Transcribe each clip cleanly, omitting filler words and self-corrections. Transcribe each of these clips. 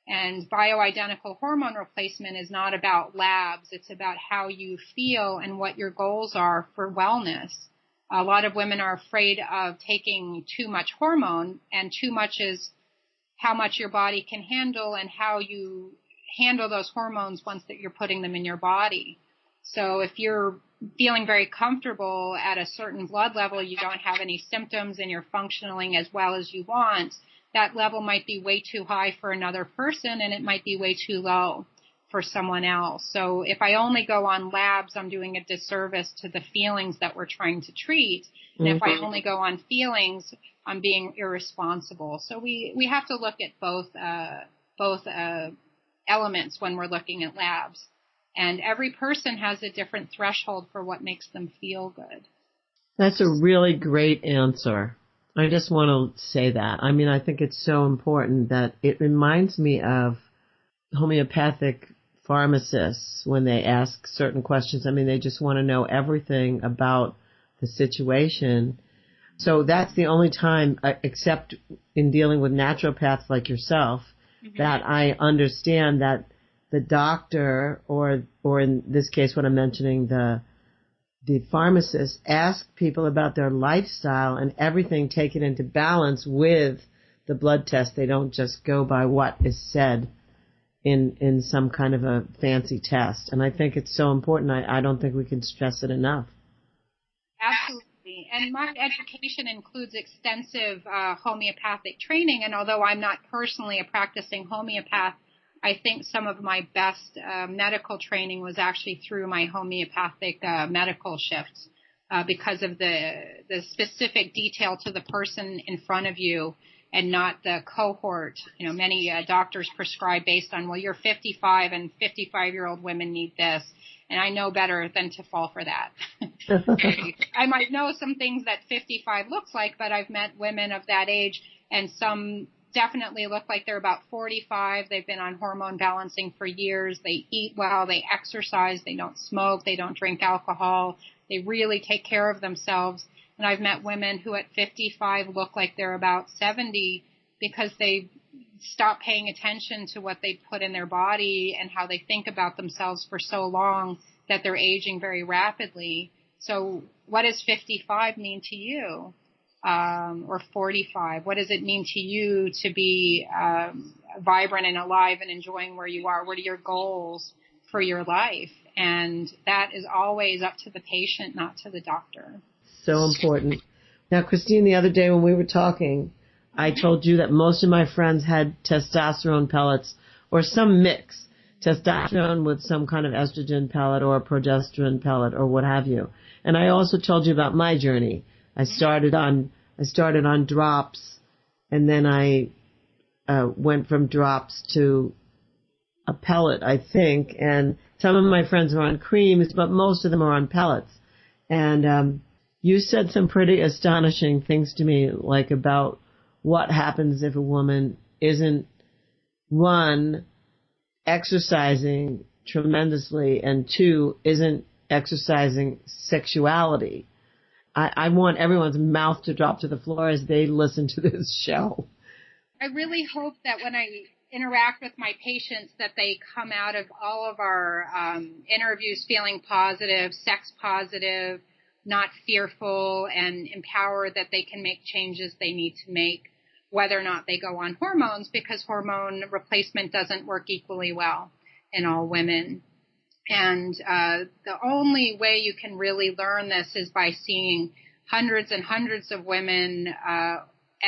And bioidentical hormone replacement is not about labs. It's about how you feel and what your goals are for wellness. A lot of women are afraid of taking too much hormone, and too much is how much your body can handle and how you handle those hormones once that you're putting them in your body. So if you're feeling very comfortable at a certain blood level, you don't have any symptoms, and you're functioning as well as you want, that level might be way too high for another person, and it might be way too low for someone else. So if I only go on labs, I'm doing a disservice to the feelings that we're trying to treat. And if I only go on feelings, I'm being irresponsible. So we have to look at both elements when we're looking at labs. And every person has a different threshold for what makes them feel good. That's a really great answer. I just want to say that. I mean, I think it's so important that it reminds me of homeopathic pharmacists when they ask certain questions. I mean, they just want to know everything about the situation. So that's the only time, except in dealing with naturopaths like yourself, that I understand that the doctor, or in this case what I'm mentioning, the pharmacists, ask people about their lifestyle and everything, take it into balance with the blood test. They don't just go by what is said in some kind of a fancy test. And I think it's so important. I don't think we can stress it enough. Absolutely. And my education includes extensive homeopathic training. And although I'm not personally a practicing homeopath, I think some of my best medical training was actually through my homeopathic medical shifts because of the specific detail to the person in front of you and not the cohort. You know, many doctors prescribe based on, well, you're 55 and 55-year-old women need this. And I know better than to fall for that. I might know some things that 55 looks like, but I've met women of that age, and some definitely look like they're about 45. They've been on hormone balancing for years. They eat well. They exercise. They don't smoke. They don't drink alcohol. They really take care of themselves. And I've met women who at 55 look like they're about 70 because they stop paying attention to what they put in their body and how they think about themselves for so long that they're aging very rapidly. So what does 55 mean to you? Or 45? What does it mean to you to be vibrant and alive and enjoying where you are? What are your goals for your life? And that is always up to the patient, not to the doctor. So important. Now, Christine, the other day when we were talking, I told you that most of my friends had testosterone pellets or some mix, testosterone with some kind of estrogen pellet or a progesterone pellet or what have you. And I also told you about my journey. I started on drops, and then I went from drops to a pellet, I think. And some of my friends are on creams, but most of them are on pellets. And you said some pretty astonishing things to me, like about what happens if a woman isn't, one, exercising tremendously, and two, isn't exercising sexuality. I want everyone's mouth to drop to the floor as they listen to this show. I really hope that when I interact with my patients that they come out of all of our interviews feeling positive, sex positive, not fearful, and empowered that they can make changes they need to make, whether or not they go on hormones, because hormone replacement doesn't work equally well in all women. And the only way you can really learn this is by seeing hundreds and hundreds of women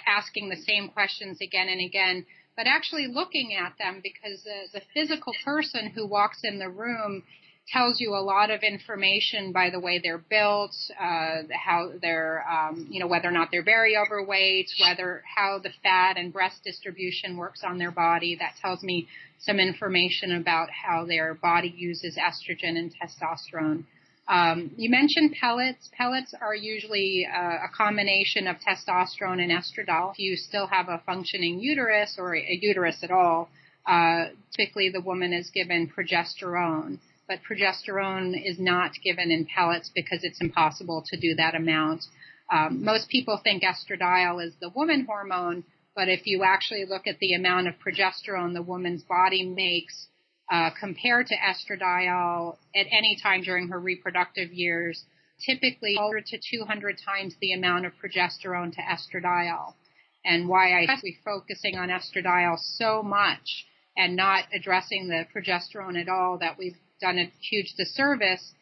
asking the same questions again and again, but actually looking at them, because the physical person who walks in the room tells you a lot of information by the way they're built, how they're, whether or not they're very overweight, how the fat and breast distribution works on their body. That tells me some information about how their body uses estrogen and testosterone. You mentioned pellets. Pellets are usually a combination of testosterone and estradiol. If you still have a functioning uterus or a uterus at all, typically the woman is given progesterone. But progesterone is not given in pellets because it's impossible to do that amount. Most people think estradiol is the woman hormone, But if you actually look at the amount of progesterone the woman's body makes compared to estradiol at any time during her reproductive years, typically 100 to 200 times the amount of progesterone to estradiol. And why I be focusing on estradiol so much and not addressing the progesterone at all, that we've done a huge disservice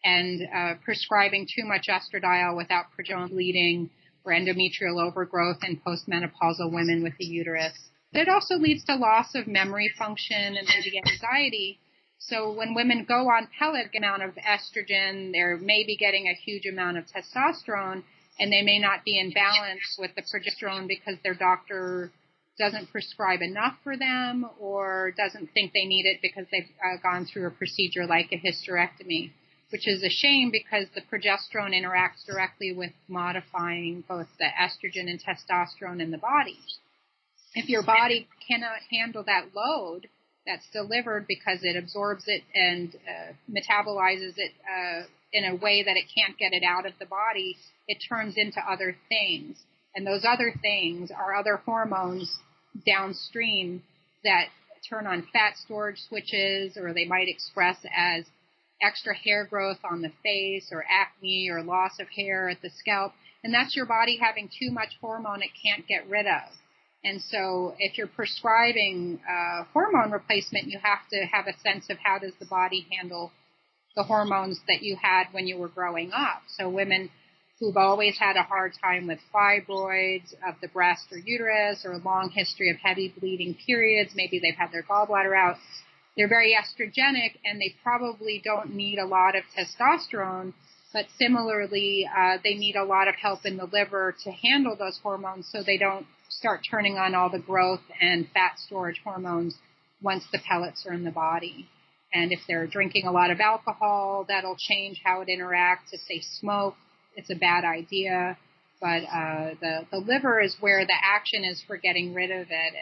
and prescribing too much estradiol without progesterone, bleeding or endometrial overgrowth in postmenopausal women with the uterus. It also leads to loss of memory function and maybe anxiety. So when women go on pellet amount of estrogen, they're maybe getting a huge amount of testosterone, and they may not be in balance with the progesterone because their doctor doesn't prescribe enough for them or doesn't think they need it because they've gone through a procedure like a hysterectomy, which is a shame because the progesterone interacts directly with modifying both the estrogen and testosterone in the body. If your body cannot handle that load that's delivered because it absorbs it and metabolizes it in a way that it can't get it out of the body, it turns into other things. And those other things are other hormones downstream that turn on fat storage switches, or they might express as extra hair growth on the face or acne or loss of hair at the scalp. And that's your body having too much hormone it can't get rid of. And so if you're prescribing hormone replacement, you have to have a sense of how does the body handle the hormones that you had when you were growing up. So women who've always had a hard time with fibroids of the breast or uterus, or a long history of heavy bleeding periods, maybe they've had their gallbladder out, they're very estrogenic and they probably don't need a lot of testosterone, but similarly, they need a lot of help in the liver to handle those hormones so they don't start turning on all the growth and fat storage hormones once the pellets are in the body. And if they're drinking a lot of alcohol, that'll change how it interacts. If they smoke, it's a bad idea. But the liver is where the action is for getting rid of it,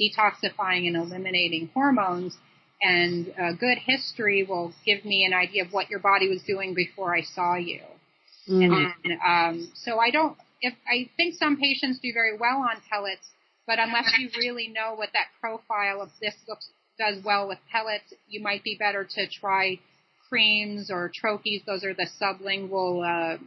detoxifying and eliminating hormones. And a good history will give me an idea of what your body was doing before I saw you. Mm-hmm. And so I think some patients do very well on pellets, but unless you really know what that profile of this does well with pellets, you might be better to try creams or troches. Those are the sublingual,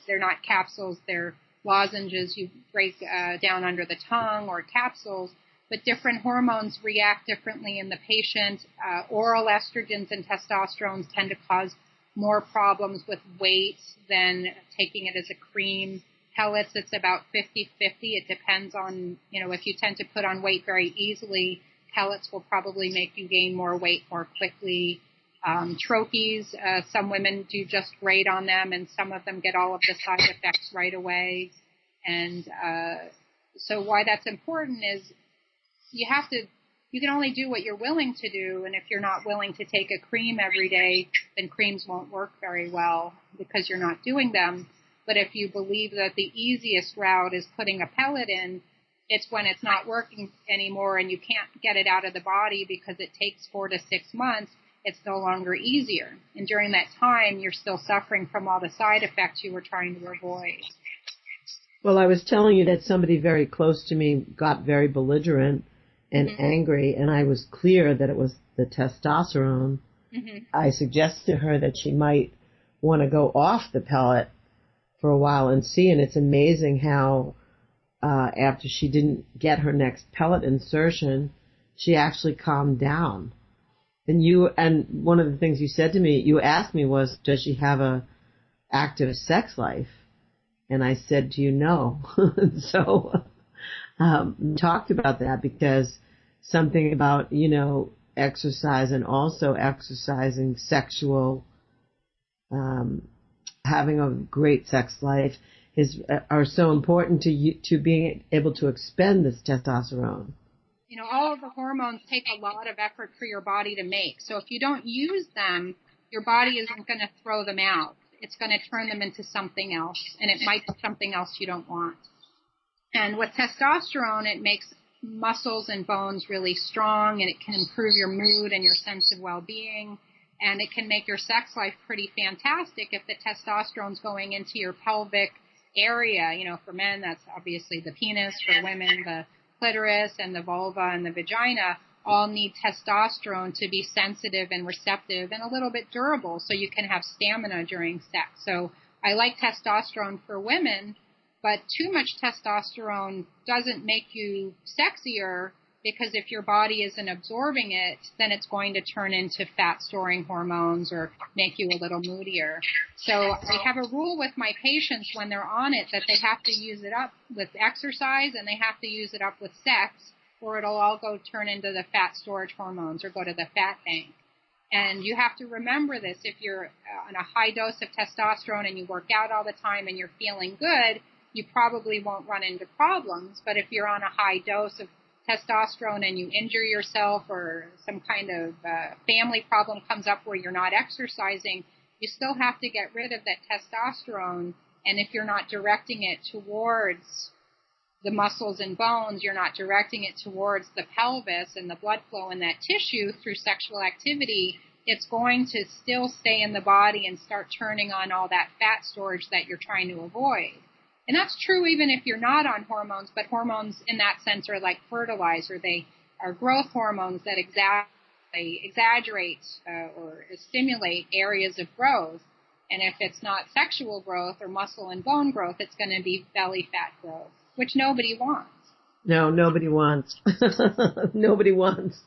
they're not capsules, they're lozenges you break down under the tongue, or capsules. But different hormones react differently in the patient. Oral estrogens and testosterones tend to cause more problems with weight than taking it as a cream. Pellets, it's about 50-50. It depends on, if you tend to put on weight very easily, pellets will probably make you gain more weight more quickly. Troches, some women do just great on them, and some of them get all of the side effects right away. And so why that's important is you can only do what you're willing to do, and if you're not willing to take a cream every day, then creams won't work very well because you're not doing them. But if you believe that the easiest route is putting a pellet in, it's when it's not working anymore and you can't get it out of the body because it takes 4 to 6 months, it's no longer easier. And during that time, you're still suffering from all the side effects you were trying to avoid. Well, I was telling you that somebody very close to me got very belligerent and angry, and I was clear that it was the testosterone. Mm-hmm. I suggested to her that she might want to go off the pellet for a while and see, and it's amazing how after she didn't get her next pellet insertion, she actually calmed down. And one of the things you said to me, you asked me was, does she have a active sex life? And I said to you, no. So talked about that because something about, exercise and also exercising sexual, having a great sex life are so important to being able to expend this testosterone. All of the hormones take a lot of effort for your body to make. So if you don't use them, your body isn't going to throw them out. It's going to turn them into something else, and it might be something else you don't want. And with testosterone, it makes muscles and bones really strong, and it can improve your mood and your sense of well-being, and it can make your sex life pretty fantastic if the testosterone's going into your pelvic area. For men, that's obviously the penis. For women, the clitoris and the vulva and the vagina all need testosterone to be sensitive and receptive and a little bit durable so you can have stamina during sex. So I like testosterone for women, but too much testosterone doesn't make you sexier, because if your body isn't absorbing it, then it's going to turn into fat-storing hormones or make you a little moodier. So I have a rule with my patients when they're on it that they have to use it up with exercise and they have to use it up with sex, or it'll all turn into the fat storage hormones or go to the fat bank. And you have to remember this. If you're on a high dose of testosterone and you work out all the time and you're feeling good, you probably won't run into problems. But if you're on a high dose of testosterone and you injure yourself or some kind of family problem comes up where you're not exercising, you still have to get rid of that testosterone. And if you're not directing it towards the muscles and bones, you're not directing it towards the pelvis and the blood flow in that tissue through sexual activity, it's going to still stay in the body and start turning on all that fat storage that you're trying to avoid. And that's true even if you're not on hormones, but hormones in that sense are like fertilizer. They are growth hormones that exaggerate or stimulate areas of growth. And if it's not sexual growth or muscle and bone growth, it's going to be belly fat growth, which nobody wants. No, nobody wants. Nobody wants.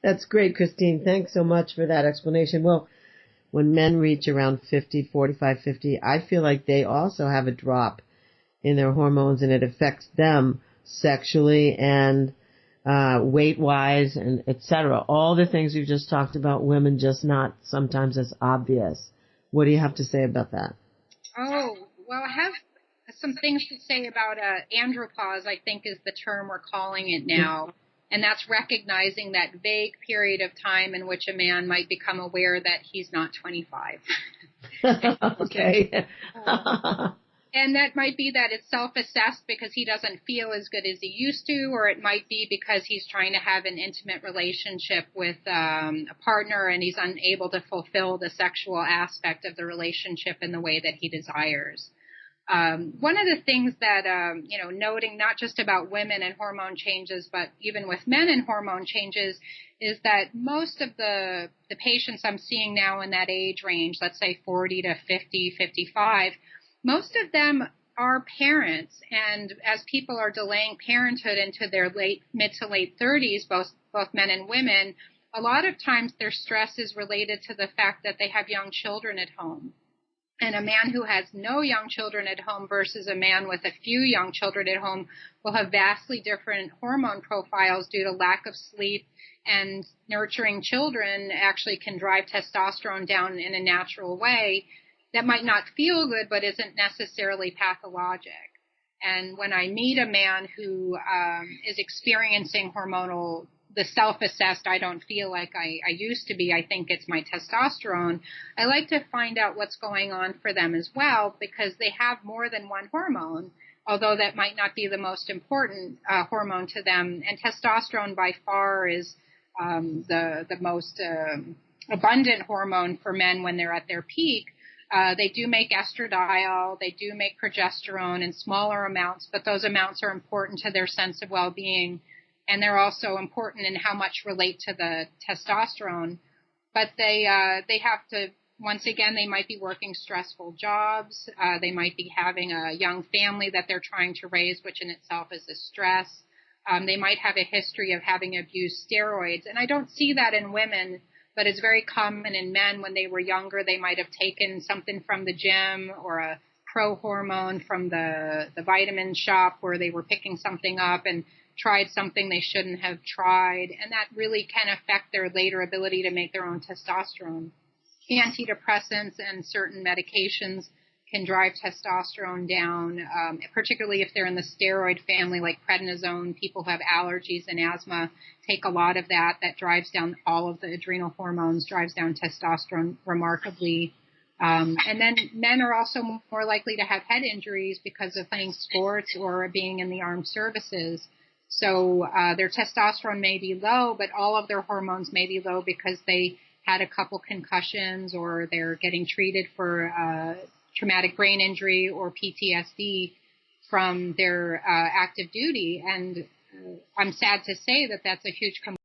That's great, Christine. Thanks so much for that explanation. Well, when men reach around 50, 45, 50, I feel like they also have a drop in their hormones, and it affects them sexually and weight-wise and et cetera. All the things we've just talked about, women just not sometimes as obvious. What do you have to say about that? Oh, well, I have some things to say about andropause, I think is the term we're calling it now. And that's recognizing that vague period of time in which a man might become aware that he's not 25. Okay. And that might be that it's self-assessed because he doesn't feel as good as he used to, or it might be because he's trying to have an intimate relationship with a partner and he's unable to fulfill the sexual aspect of the relationship in the way that he desires. One of the things that, noting not just about women and hormone changes, but even with men and hormone changes, is that most of the patients I'm seeing now in that age range, let's say 40 to 50, 55, most of them are parents. And as people are delaying parenthood into their mid to late 30s, both men and women, a lot of times their stress is related to the fact that they have young children at home. And a man who has no young children at home versus a man with a few young children at home will have vastly different hormone profiles due to lack of sleep, and nurturing children actually can drive testosterone down in a natural way that might not feel good but isn't necessarily pathologic. And when I meet a man who is experiencing the self-assessed, I don't feel like I used to be, I think it's my testosterone, I like to find out what's going on for them as well, because they have more than one hormone, although that might not be the most important hormone to them. And testosterone by far is the most abundant hormone for men when they're at their peak. They do make estradiol, they do make progesterone in smaller amounts, but those amounts are important to their sense of well-being. And they're also important in how much relate to the testosterone. But they have to, once again, they might be working stressful jobs. They might be having a young family that they're trying to raise, which in itself is a stress. They might have a history of having abused steroids. And I don't see that in women, but it's very common in men. When they were younger, they might have taken something from the gym or a pro-hormone from the vitamin shop where they were picking something up and tried something they shouldn't have tried, and that really can affect their later ability to make their own testosterone. Antidepressants and certain medications can drive testosterone down, particularly if they're in the steroid family, like prednisone. People who have allergies and asthma take a lot of that. That drives down all of the adrenal hormones, drives down testosterone remarkably. And then men are also more likely to have head injuries because of playing sports or being in the armed services. So their testosterone may be low, but all of their hormones may be low because they had a couple concussions or they're getting treated for traumatic brain injury or PTSD from their active duty. And I'm sad to say that that's a huge component